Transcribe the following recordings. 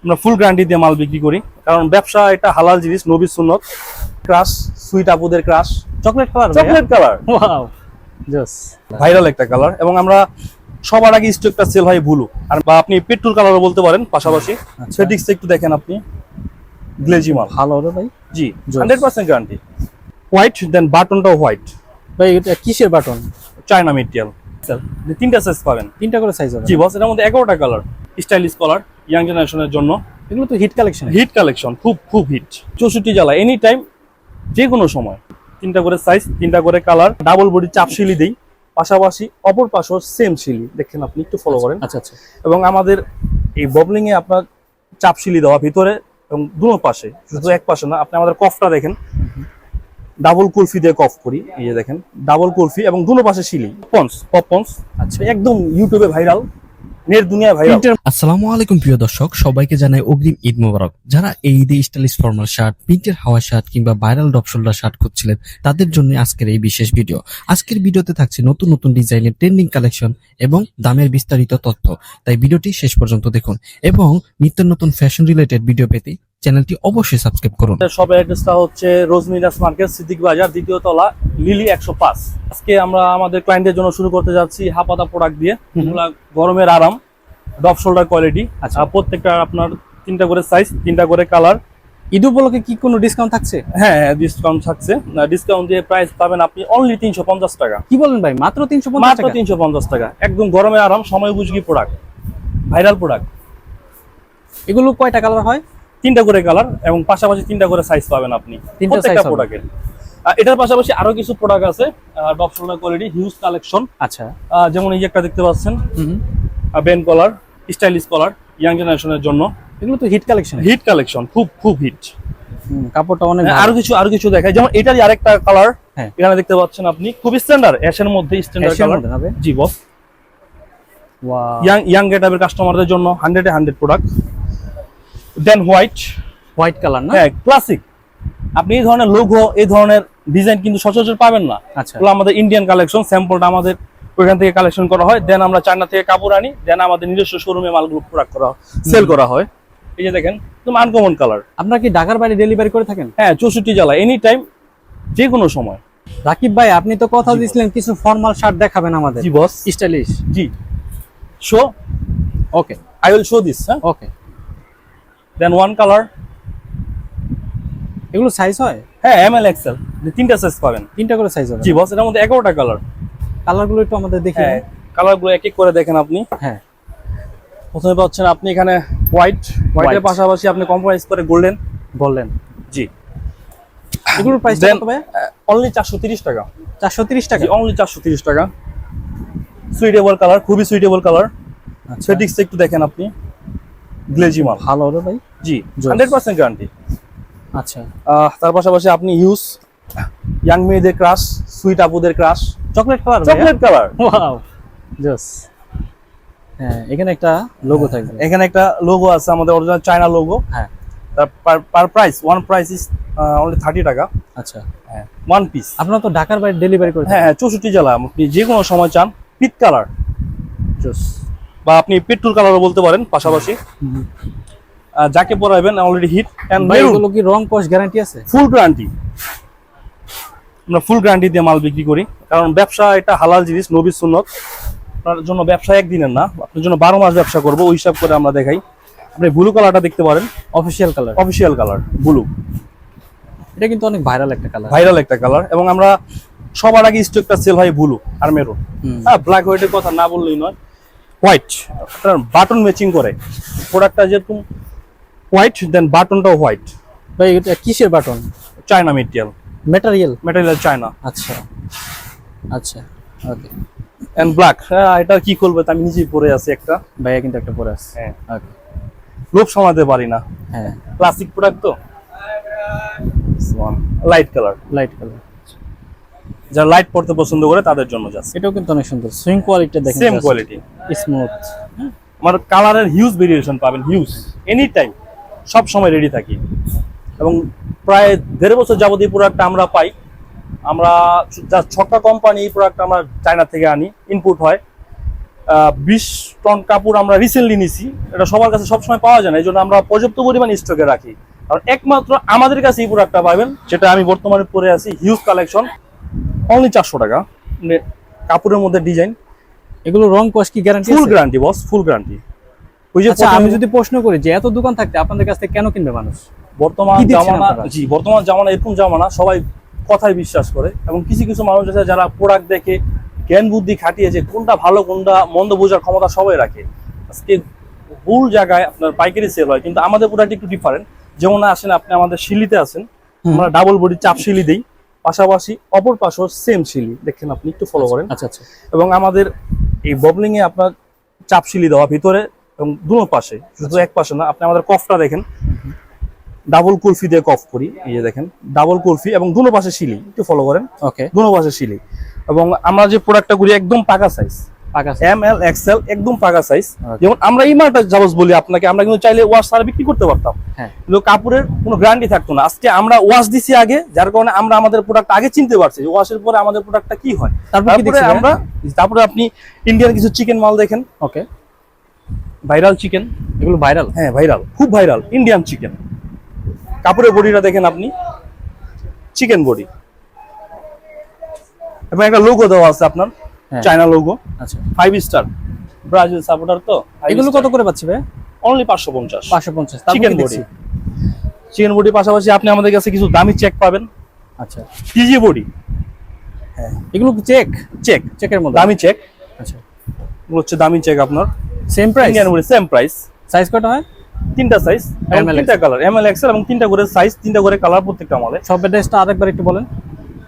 আমরা full guarantee দিয়ে মাল বিক্রি করি, কারণ ব্যবসা এটা হালাল জিনিস, নবী সুন্নত। ক্রাশ, সুইট আপুদের crush, chocolate colour. Chocolate colour, wow just viral একটা কালার। এবং আমরা সবার আগে স্টকটা সেল হয় ব্লু, আর বা আপনি পেট্রোল কালারও বলতে পারেন পাশাপাশি। সেটিংসটা একটু দেখেন আপনি, গ্লেজি মাল ভালো রে ভাই। জি, 100% গ্যারান্টি। হোয়াইট, দেন বাটনটাও হোয়াইট। ভাই এটা কিসের বাটন? China material. তিনটা সাইজ পাবেন, তিনটা করে সাইজ হবে। জি বস। এর মধ্যে 11টা কালার, স্টাইলিশ কালার, ইয়াং জেনারেশনের জন্য। এগুলো তো হিট কালেকশন। হিট কালেকশন, খুব খুব হিট। 64 জেলা, এনি টাইম, যে কোনো সময়। তিনটা করে সাইজ, তিনটা করে কালার, ডাবল বডি চাপ শিলি দেই, পাশাপাশি অপর পাশও সেম শিলি দেখেন আপনি, একটু ফলো করেন। আচ্ছা আচ্ছা। এবং আমাদের এই ববলিং এ আপনার চাপ শিলি দেওয়া ভিতরে এবং দুনো পাশে, শুধু এক পাশে না। আপনি আমাদের কফটা দেখেন, ডাবল কুলফি দিয়ে কফ করি, এই যে দেখেন ডাবল কুলফি এবং দুনো পাশে শিলি। পপকর্নস, পপকর্নস, আচ্ছা একদম ইউটিউবে ভাইরাল, নেট দুনিয়ায় ভাইরাল। আসসালামু আলাইকুম প্রিয় দর্শক, সবাইকে জানাই অগ্রিম ঈদ মোবারক। যারা এই ঈদে স্টাইলিশ ফর্মাল শার্ট, প্রিন্টের হাওয়া শার্ট কিংবা ভাইরাল ডপ শোল্ডার শার্ট খুঁজছিলেন, তাদের জন্য আজকের এই বিশেষ ভিডিও। আজকের ভিডিওতে থাকছে নতুন নতুন ডিজাইনের ট্রেন্ডিং কালেকশন এবং দামের বিস্তারিত তথ্য, তাই ভিডিওটি শেষ পর্যন্ত দেখুন। এবং নিত্য নতুন ফ্যাশন রিলেটেড ভিডিও পেতে চ্যানেলটি অবশ্যই সাবস্ক্রাইব করুন। শপের অ্যাড্রেসটা হচ্ছে রোজমিরাস মার্কেট, সিদ্দিক বাজার, দ্বিতীয় তলা, লিলি 105। আজকে আমরা আমাদের ক্লায়েন্টের জন্য শুরু করতে যাচ্ছি হাফাতা প্রোডাক্ট দিয়ে, যেগুলা গরমের আরাম, ডপ শোল্ডার কোয়ালিটি। আচ্ছা, প্রত্যেকটা আপনার তিনটা করে সাইজ, তিনটা করে কালার। ঈদ উপলক্ষে কি কোনো ডিসকাউন্ট থাকছে? হ্যাঁ, ডিসকাউন্ট থাকছে। ডিসকাউন্ট দিয়ে প্রাইস পাবেন আপনি অনলি 350 টাকা। কি বলেন ভাই, মাত্র 350 মাত্র টাকা? 350 টাকা, একদম গরমের আরাম, সময় উপযোগী প্রোডাক্ট, ভাইরাল প্রোডাক্ট। এগুলো কয়টা কালার হয়? তিনটা করে কালার এবং পাশাপাশি তিনটা করে সাইজ পাবেন আপনি প্রত্যেকটা প্রোডাক্টের। এটার পাশাপাশি আরো কিছু প্রোডাক্ট আছে depth shoulder quality, huge collection. আচ্ছা, যেমন এই যে একটা দেখতে পাচ্ছেন, বেন কলার, স্টাইলিশ কলার, ইয়াং জেনারেশনের জন্য। এগুলো তো হিট কালেকশন। হিট কালেকশন, খুব খুব হিট। কাপড়টা অনেক আরো কিছু দেখায়, যেমন এটারই আরেকটা কালার হ্যাঁ, এখানে দেখতে পাচ্ছেন আপনি, খুব স্ট্যান্ডার্ড, অ্যাশের মধ্যে স্ট্যান্ডার্ড কালার। জি বস, ওয়াও, ইয়াং গেটআপের কাস্টমারদের জন্য 100 এ 100 প্রোডাক্ট। দেন হোয়াইট কালার না? হ্যাঁ, ক্লাসিক। আপনি এই ধরনের লোগো, এই ধরনের ডিজাইন কিন্তু সচরাচর পাবেন না। আচ্ছা, এগুলো আমাদের ইন্ডিয়ান কালেকশন, স্যাম্পলটা আমাদের ওইখান থেকে কালেকশন করা হয়। দেন আমরা চায়না থেকে কাপড় আনি, দেন আমাদের নিজস্ব শোরুমে মালগুলো প্রোডাক্ট করা সেল করা হয়। এই যে দেখেন, একদম আনকমন কালার। আপনারা কি ঢাকার বাইরে ডেলিভারি করে থাকেন? হ্যাঁ, 64 জেলা, এনি টাইম, যে কোনো সময়। রাকিব ভাই, আপনি তো কথা দিয়েছিলেন কিছু ফর্মাল শার্ট দেখাবেন আমাদের। জি বস, স্টাইলিশ। জি, show, okay, I will show this. হ্যাঁ, ওকে। Then one colour. এগুলো সাইজ হয়? হ্যাঁ, এমএল এক্সেল, তিনটা সাইজ পাবেন, তিনটা করে সাইজ হবে। জি বস। এর মধ্যে 11টা কালার। কালারগুলো একটু আমাদের দেখি। হ্যাঁ, কালারগুলো এক এক করে দেখেন আপনি। হ্যাঁ, প্রথমে পাচ্ছেন আপনি এখানে হোয়াইটের পাশাপাশি আপনি কম্প্রোমাইজ করে গোল্ডেন বললেন। জি। এগুলোর প্রাইস কত ভাই? অনলি 430 টাকা। 430 টাকা? অনলি 430 টাকা। সুইটেবল কালার, খুবই সুইটেবল কালার। সেটিংসটা একটু দেখেন আপনি, গ্লেজি মাল। ভালো রে ভাই। জি, 100% গ্যারান্টি। আচ্ছা, তার পাশাপাশি আপনি হিউজ ইয়াং মেয়েদের ক্রাশ, সুইট আপুদের crush, chocolate colour. Chocolate colour. Wow just. হ্যাঁ, এখানে একটা লোগো থাকবে। এখানে একটা লোগো আছে, আমাদের অরিজিনাল চায়না লোগো। হ্যাঁ, per price, one price is only 30 টাকা। আচ্ছা, হ্যাঁ, ওয়ান পিস। আপনারা তো ঢাকার বাইরে ডেলিভারি করে হ্যাঁ, 64 জেলা, আপনি যে কোনো সময় চান। পিট কালার জাস, বা আপনি পেট্রোল কালারও বলতে পারেন পাশাপাশি। যাকে পরাইবেন অলরেডি হিট এন্ড এগুলো কি রং কস গ্যারান্টি আছে? Full guarantee. আমরা ফুল গ্যারান্টি দিয়ে মাল বিক্রি করি, কারণ ব্যবসা এটা হালাল জিনিস, নবী সুন্নত। আপনার জন্য ব্যবসা একদিনের না, আপনার জন্য 12 মাস ব্যবসা করবো, ওই হিসাব করে আমরা দেখাই। আপনি ব্লু কালারটা দেখতে পারেন, official colour. Official colour blue. এটা কিন্তু অনেক ভাইরাল একটা কালার। ভাইরাল একটা কালার। এবং আমরা সবার আগে স্টকটা সেল হয় ব্লু আর মেরুন। হ্যাঁ, ব্ল্যাক হোয়াইটের কথা না বললেই নয়। হোয়াইট, আপনার বাটন ম্যাচিং করে প্রোডাক্টটা, যেরকম হোয়াইট, দেন বাটনটাও হোয়াইট। ভাই এটা কিসের button? China material, material China. আচ্ছা আচ্ছা, ওকে। And black. হ্যাঁ, এটা কি করবে, আমি নিজেই পরে আছি একটা। ভাইয়া কিন্তু একটা পরে আছে। হ্যাঁ, ওকে। লোভ সামলাতে পারি না, হ্যাঁ, ক্লাসিক প্রোডাক্ট তো। Light colour, light colour. যারা লাইট পড়তে পছন্দ করে তাদের জন্য জাস্ট। এটাও কিন্তু অনেক সুন্দর, সুইং কোয়ালিটি দেখেন, সেম কোয়ালিটি, স্মুথ। আমার কালারের হিউজ ভেরিয়েশন পাবেন, হিউজ, এনি টাইম, সব সময় রেডি থাকি। এবং প্রায় 1.5 বছর যাবত এই প্রোডাক্টটা আমরা পাই। আমরা ছক্কা কোম্পানি এই প্রোডাক্ট আমরা চায়না থেকে আনি, ইনপুট হয়। 20 টন কাপড় আমরা রিসেন্টলি নিছি। এটা সবার কাছে সবসময় পাওয়া যায় না, এই জন্য আমরা পর্যাপ্ত পরিমাণ স্টকে রাখি। আর একমাত্র আমাদের কাছে এই প্রোডাক্টটা পাবেন, যেটা আমি বর্তমানে পরে আছি, হিউজ কালেকশন, অনলি 400 টাকা। মানে কাপড়ের মধ্যে ডিজাইন, এগুলো রং কস কি গ্যারান্টি ফুল আছে? গ্যারান্টি বস, ফুল গ্যারান্টি। ওই যে আচ্ছা, আমি যদি প্রশ্ন করি যে এত দোকান থাকতে আপনাদের কাছ থেকে কেন কিনবে মানুষ? বর্তমান কি দিচ্ছেন জামানা, আপনারা? জি বর্তমান জামানা এরকম জামানা, সবাই কথায় বিশ্বাস করে, এবং কিছু কিছু মানুষ আছে যারা প্রোডাক্ট দেখে জ্ঞান বুদ্ধি খাটিয়ে যে কোনটা ভালো কোনটা মন্দ বোঝার ক্ষমতা সবাই রাখে। আজকে ভুল জায়গায় আপনার পাইকারি সেল হয়, কিন্তু আমাদের প্রোডাক্ট একটু ডিফারেন্ট। যেমন আসেন আপনি আমাদের শিলিতে আছেন, আমরা ডাবল বডি চাপ শিলি দেই, পাশাপাশি অপর পাশেও সেম শিলি দেখেন, আপনি একটু ফলো করেন। আচ্ছা আচ্ছা, এবং আমাদের এই ববলিং এ আপনার চাপ শিলি দেওয়া ভিতরে এবং দুনো পাশে, শুধু এক পাশে না, আপনি আমাদের কফটা দেখেন, ডাবল কুলফি দিয়ে কফ করি, এই যে দেখেন ডাবল কুলফি এবং দুনো পাশে শিলি, একটু ফলো করেন, ওকে। দুনো পাশে শিলি। এবং আমরা যে প্রোডাক্টটা করি একদম পাকা সাইজ, পাকা ML XL একদম পাকা সাইজ। Okay. যেমন আমরা এই মালটা জাবস বলি আপনাকে, আমরা কিন্তু চাইলে ওয়াশ ছাড়া বিক্রি করতে পারতাম, হ্যাঁ। কিন্তু কাপড়ের কোনো গ্যারান্টি থাকতো না। আজকে আমরা ওয়াশ দিছি আগে, যার কারণে আমরা আমাদের প্রোডাক্ট আগে চিনতে পারছি যে ওয়াশের পরে আমাদের প্রোডাক্টটা কি হয়। তারপর কি তারপরে দেখছেন? তারপরে আপনি ইন্ডিয়ান কিছু চিকেন মাল দেখেন, ওকে, ভাইরাল চিকেন, এগুলো ভাইরাল। হ্যাঁ ভাইরাল, খুব ভাইরাল ইন্ডিয়ান চিকেন। কাপড়ের বডিটা দেখেন আপনি, চিকেন বডি, এবং একটা লোগো দেওয়া আছে আপনার, হ্যাঁ। চায়না লোগো, আচ্ছা, 5 স্টার ব্রাজিল সাপোর্টার। তো এগুলো কত করে পাচ্ছি ভাই? Only 550 550। Chicken body. Chicken body পাশাপাশি আপনি আমাদের কাছে কিছু দামি চেক পাবেন, আচ্ছা, পিজি বডি, এগুলো চেক, চেক চেকের মধ্যে দামি চেক, আচ্ছা, এগুলো হচ্ছে দামি চেক আপনার, same price, Indian body same price. Size কত হয়? তিনটা সাইজ এবং ML তিনটা কালার, ML XL, এবং তিনটা করে সাইজ, তিনটা করে কালার প্রত্যেকটা মালে। সব অ্যাড্রেসটা আরেকবার একটু বলেন।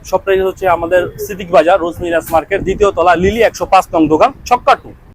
সব প্রাইস হচ্ছে আমাদের সিদ্দিক বাজার, রোজমিরাজ মার্কেট, দ্বিতীয় তলা, লিলি 105 নং দোকান, ছক্কা 2।